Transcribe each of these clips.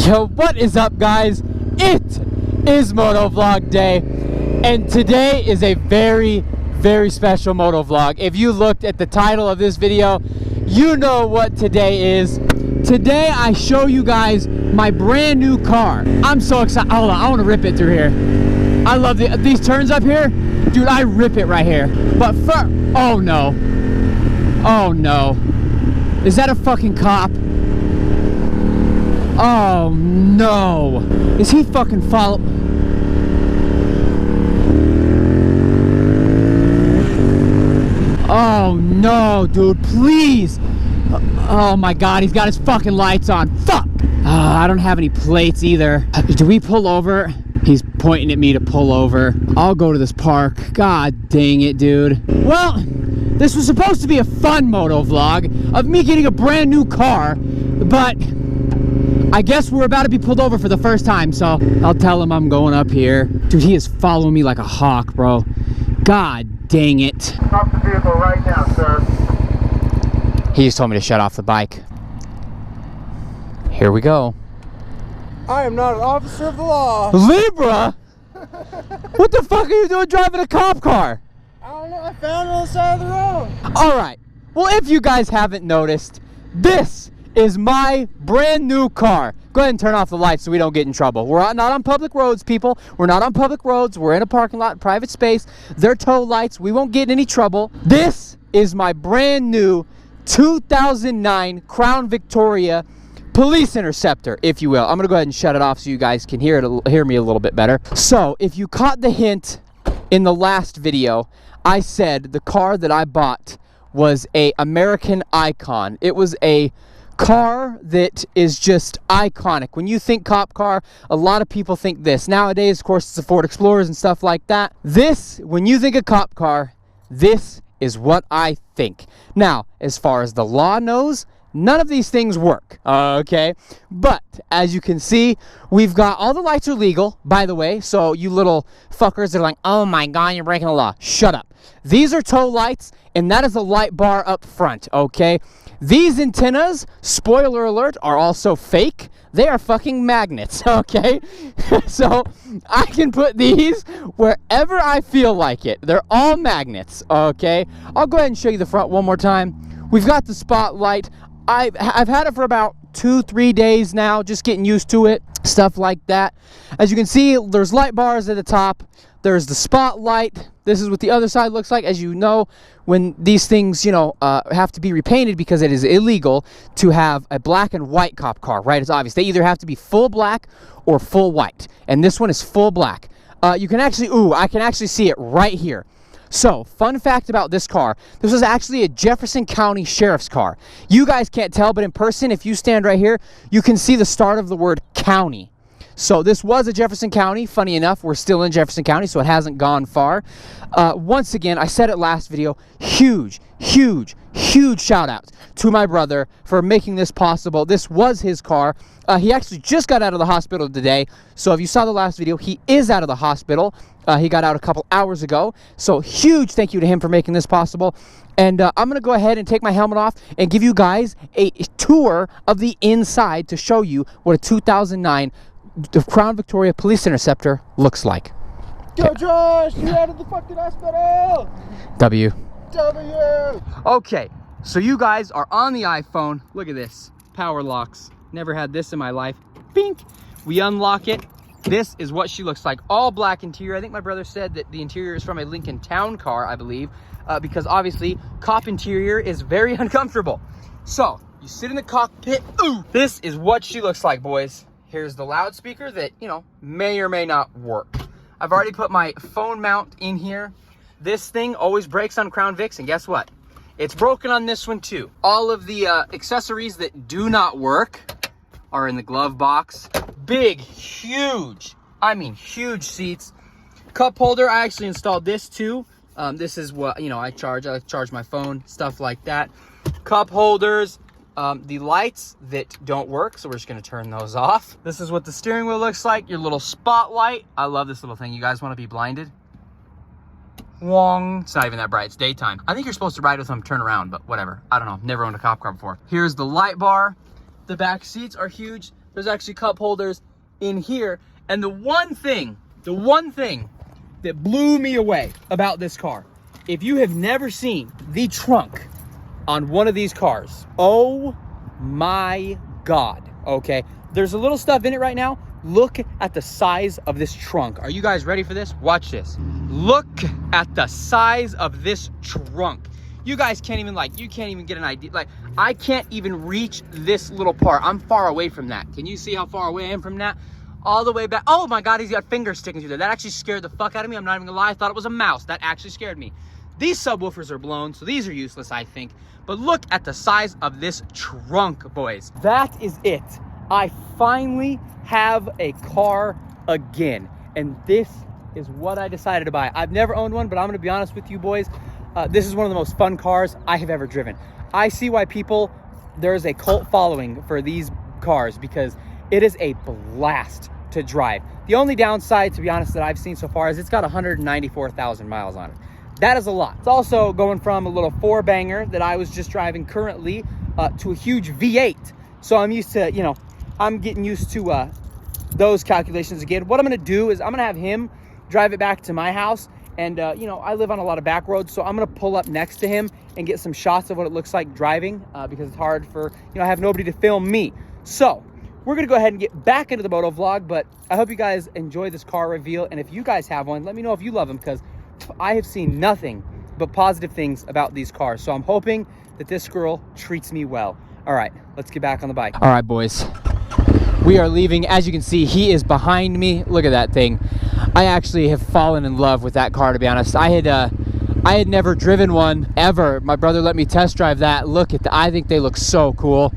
Yo, what is up, guys? It is motovlog day, and today is a very, very special motovlog. If you looked at the title of this video, you know what today is. Today I show you guys my brand new car. I'm so excited. Hold on, I want to rip it through here. I love these turns up here. Dude, I rip it right here. But first, oh no. Oh no. Is that a fucking cop? Oh no. Is he fucking follow? Oh no, dude, please. Oh my god, he's got his fucking lights on. Fuck! I don't have any plates either. Do we pull over? He's pointing at me to pull over. I'll go to this park. God dang it, dude. Well, this was supposed to be a fun moto vlog of me getting a brand new car, but I guess we're about to be pulled over for the first time, so I'll tell him I'm going up here. Dude, he is following me like a hawk, bro. God dang it. Stop the vehicle right now, sir. He just told me to shut off the bike. Here we go. I am not an officer of the law. Libra? What the fuck are you doing driving a cop car? I don't know, I found it on the side of the road. Alright, well, if you guys haven't noticed, this is my brand new car. Go ahead and turn off the lights so we don't get in trouble. We're not on public roads, people. We're not on public roads. We're in a parking lot, private space. They're tow lights. We won't get in any trouble. This is my brand new 2009 Crown Victoria police interceptor, if you will. I'm gonna go ahead and shut it off so you guys can hear me a little bit better. So if you caught the hint in the last video, I said the car that I bought was a American icon. It was a car that is just iconic. When you think cop car, a lot of people think this. Nowadays, of course, it's the Ford Explorers and stuff like that. This, when you think of cop car, this is what I think. Now, as far as the law knows, none of these things work, okay? But, as you can see, we've got, all the lights are legal, by the way, so you little fuckers that are like, oh my god, you're breaking the law. Shut up. These are tow lights, and that is a light bar up front, okay? These antennas, spoiler alert, are also fake. They are fucking magnets, okay? So, I can put these wherever I feel like it. They're all magnets, okay? I'll go ahead and show you the front one more time. We've got the spotlight. I've had it for about 2-3 days now, just getting used to it, stuff like that. As you can see, there's light bars at the top. There's the spotlight. This is what the other side looks like. As you know, when these things, you know, have to be repainted because it is illegal to have a black and white cop car, right? It's obvious. They either have to be full black or full white. And this one is full black. You can actually, I can actually see it right here. So, fun fact about this car, this was actually a Jefferson County Sheriff's car. You guys can't tell, but in person, if you stand right here, you can see the start of the word county. So, this was a Jefferson County. Funny enough, we're still in Jefferson County, so it hasn't gone far. Once again, I said it last video, huge shout out to my brother for making this possible. This was his car. He actually just got out of the hospital today. So if you saw the last video, he is out of the hospital. He got out a couple hours ago. So huge thank you to him for making this possible. And I'm going to go ahead and take my helmet off and give you guys a tour of the inside to show you what a 2009 Crown Victoria Police Interceptor looks like. Go, Josh! You're out of the fucking hospital! W. Okay, so you guys are on the iPhone. Look at this. Power locks. Never had this in my life. Bink! We unlock it. This is what she looks like. All black interior. I think my brother said that the interior is from a Lincoln Town car, I believe, because obviously cop interior is very uncomfortable. So, you sit in the cockpit. Ooh! This is what she looks like, boys. Here's the loudspeaker that, you know, may or may not work. I've already put my phone mount in here. This thing always breaks on Crown Vics, and guess what? It's broken on this one too. All of the accessories that do not work are in the glove box. Big, huge, I mean huge seats. Cup holder, I actually installed this too. This is what, you know, I charge my phone, stuff like that. Cup holders, the lights that don't work, so we're just gonna turn those off. This is what the steering wheel looks like, your little spotlight. I love this little thing. You guys wanna be blinded? Wong. It's not even that bright. It's daytime. I think you're supposed to ride with them, turn around, but whatever. I don't know. Never owned a cop car before. Here's the light bar. The back seats are huge. There's actually cup holders in here. And the one thing that blew me away about this car, if you have never seen the trunk on one of these cars, oh my God, okay? There's a little stuff in it right now. Look at the size of this trunk. Are you guys ready for this? Watch this. Look at the size of this trunk. You guys can't even you can't even get an idea. Like, I can't even reach this little part. I'm far away from that. Can you see how far away I am from that? All the way back. Oh my God, he's got fingers sticking through there. That actually scared the fuck out of me. I'm not even gonna lie. I thought it was a mouse. That actually scared me. These subwoofers are blown, so these are useless, I think. But look at the size of this trunk, boys. That is it. I finally have a car again. And this is what I decided to buy. I've never owned one, but I'm gonna be honest with you boys. This is one of the most fun cars I have ever driven. I see why there's a cult following for these cars, because it is a blast to drive. The only downside, to be honest, that I've seen so far is it's got 194,000 miles on it. That is a lot. It's also going from a little 4-banger that I was just driving currently to a huge V8. So I'm used to, I'm getting used to those calculations again. What I'm gonna do is I'm gonna have him drive it back to my house. And, I live on a lot of back roads, so I'm going to pull up next to him and get some shots of what it looks like driving because it's hard for, I have nobody to film me. So we're going to go ahead and get back into the moto vlog, but I hope you guys enjoy this car reveal. And if you guys have one, let me know if you love them, because I have seen nothing but positive things about these cars. So I'm hoping that this girl treats me well. All right, let's get back on the bike. All right, boys. We are leaving. As you can see, he is behind me. Look at that thing. I actually have fallen in love with that car, to be honest. I had never driven one ever. My brother let me test drive that. Look at that. I think they look so cool.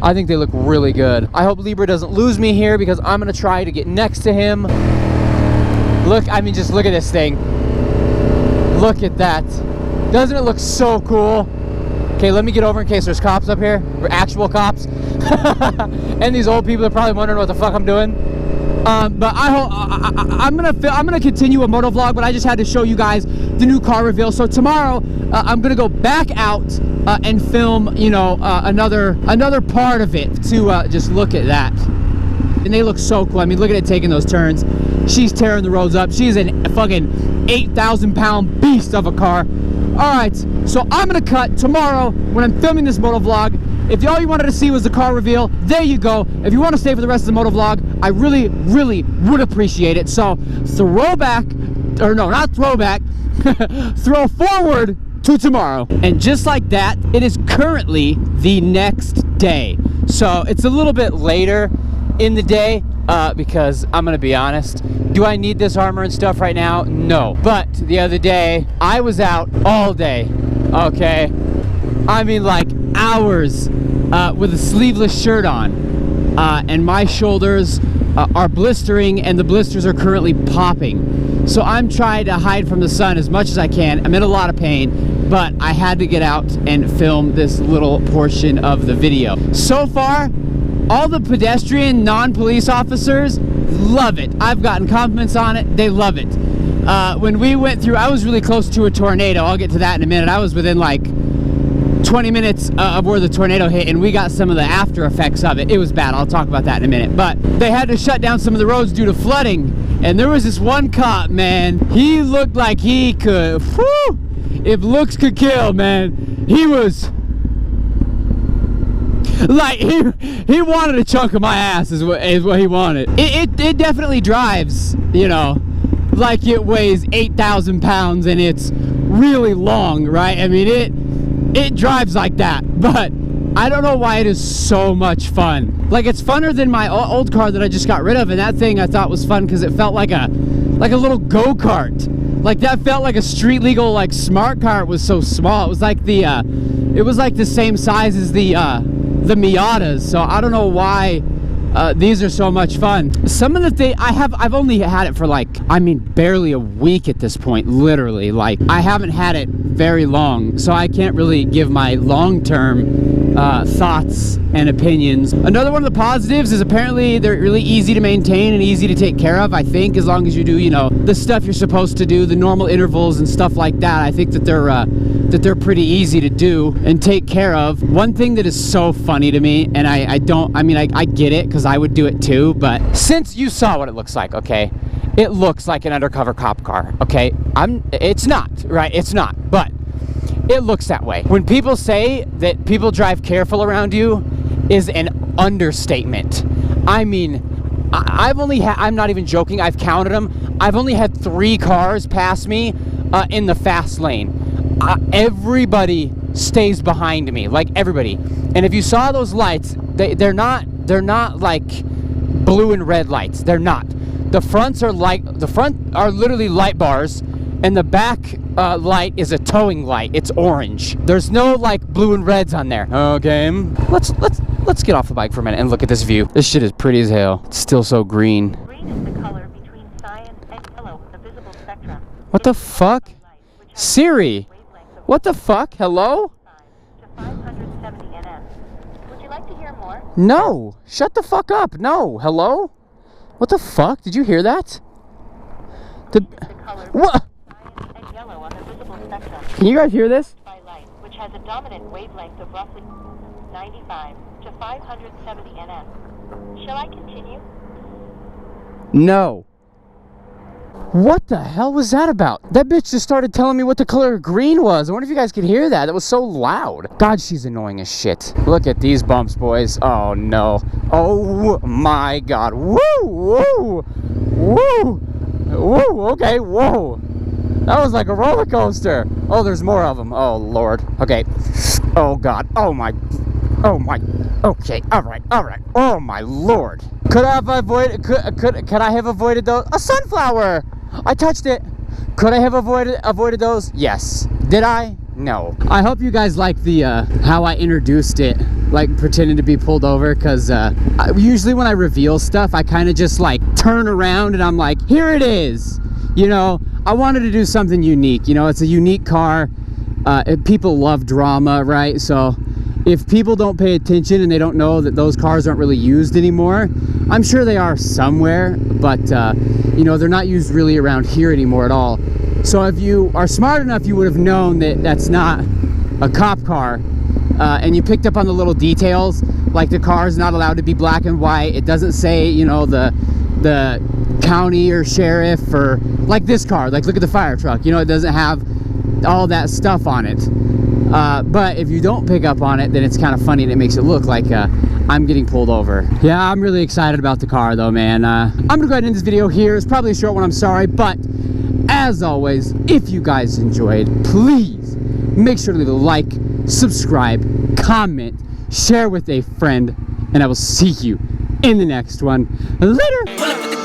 I think they look really good. I hope Libra doesn't lose me here, because I'm gonna try to get next to him. Look, just look at this thing. Look at that. Doesn't it look so cool? Okay, let me get over in case there's cops up here. Actual cops. And these old people are probably wondering what the fuck I'm doing. But I'm gonna continue a moto vlog, but I just had to show you guys the new car reveal. So tomorrow I'm gonna go back out and film another part of it to just look at that. And they look so cool. Look at it taking those turns. She's tearing the roads up. She's a fucking 8,000-pound beast of a car. All right, so I'm gonna cut tomorrow when I'm filming this moto vlog. If all you wanted to see was the car reveal, there you go. If you want to stay for the rest of the moto vlog, I really, really would appreciate it. So throw forward to tomorrow. And just like that, it is currently the next day. So it's a little bit later in the day because I'm gonna be honest, do I need this armor and stuff right now? No. But the other day, I was out all day, okay? Like hours with a sleeveless shirt on, and my shoulders are blistering, and the blisters are currently popping. So I'm trying to hide from the sun as much as I can. I'm in a lot of pain, but I had to get out and film this little portion of the video. So far, all the pedestrian non-police officers love it. I've gotten compliments on it. They love it. When we went through, I was really close to a tornado. I'll get to that in a minute. I was within 20 minutes of where the tornado hit, and we got some of the after effects of it. It was bad. I'll talk about that in a minute. But they had to shut down some of the roads due to flooding, and there was this one cop, man. He looked like he could, whew, if looks could kill, man. He was like, he wanted a chunk of my ass is what he wanted. It definitely drives, like it weighs 8,000 pounds and it's really long, right? It drives like that, but I don't know why it is so much fun. Like, it's funner than my old car that I just got rid of, and that thing I thought was fun because it felt like a little go-kart. Like, that felt like a street legal, smart car. It was so small. It was like the same size as the Miatas. So I don't know why these are so much fun. Some of the things I've only had it for barely a week at this point, literally. I haven't had it very long, so I can't really give my long-term thoughts and opinions. Another one of the positives is apparently they're really easy to maintain and easy to take care of. I think as long as you do, you know, the stuff you're supposed to do, the normal intervals and stuff like that. I think that they're pretty easy to do and take care of. One thing that is so funny to me, and I get it because I would do it too, but since you saw what it looks like, okay, it looks like an undercover cop car, okay? It's not, right? It's not, but it looks that way. When people say that people drive careful around you is an understatement. I mean, I'm not even joking, I've counted them. I've only had 3 cars pass me in the fast lane. Everybody stays behind me, like everybody. And if you saw those lights, they're not like blue and red lights. They're not. The front are literally light bars, and the back light is a towing light. It's orange. There's no like blue and reds on there. Okay, let's get off the bike for a minute and look at this view. This shit is pretty as hell. It's still so green. Green is the color between cyan and yellow in the visible spectrum. What the fuck? Siri, what the fuck? Hello? To 570 nm. Would you like to hear more? No, shut the fuck up. No, hello? What the fuck? Did you hear that? The color What? cyan and yellow on the visible spectrum. Can you guys hear this? By light, which has a dominant wavelength of roughly 95 to 570 nm. Shall I continue? No. What the hell was that about? That bitch just started telling me what the color of green was. I wonder if you guys could hear that. That was so loud. God, she's annoying as shit. Look at these bumps, boys. Oh, no. Oh, my God. Woo, woo, woo, woo. Okay, whoa. That was like a roller coaster. Oh, there's more of them. Oh, Lord. Okay. Oh, God. Oh, my. Oh, my. Okay. All right. All right. Oh, my Lord. Could I have avoided? Could I have avoided those? A sunflower. I touched it. Could I have avoided those? Yes. Did I? No. I hope you guys like the how I introduced it, like pretending to be pulled over, because usually when I reveal stuff, I kind of just like turn around and I'm like, here it is. You know, I wanted to do something unique. You know, it's a unique car. People love drama, right? So if people don't pay attention and they don't know that those cars aren't really used anymore, I'm sure they are somewhere, but you know, they're not used really around here anymore at all. So if you are smart enough, you would have known that that's not a cop car, and you picked up on the little details, like the car is not allowed to be black and white. It doesn't say, you know, the county or sheriff, or like this car, like look at the fire truck, you know, it doesn't have all that stuff on it. But if you don't pick up on it, then it's kind of funny and it makes it look like I'm getting pulled over. Yeah, I'm really excited about the car though, man. I'm gonna go ahead and end this video here. It's probably a short one, I'm sorry, but as always, if you guys enjoyed, please make sure to leave a like, subscribe, comment, share with a friend, and I will see you in the next one. Later!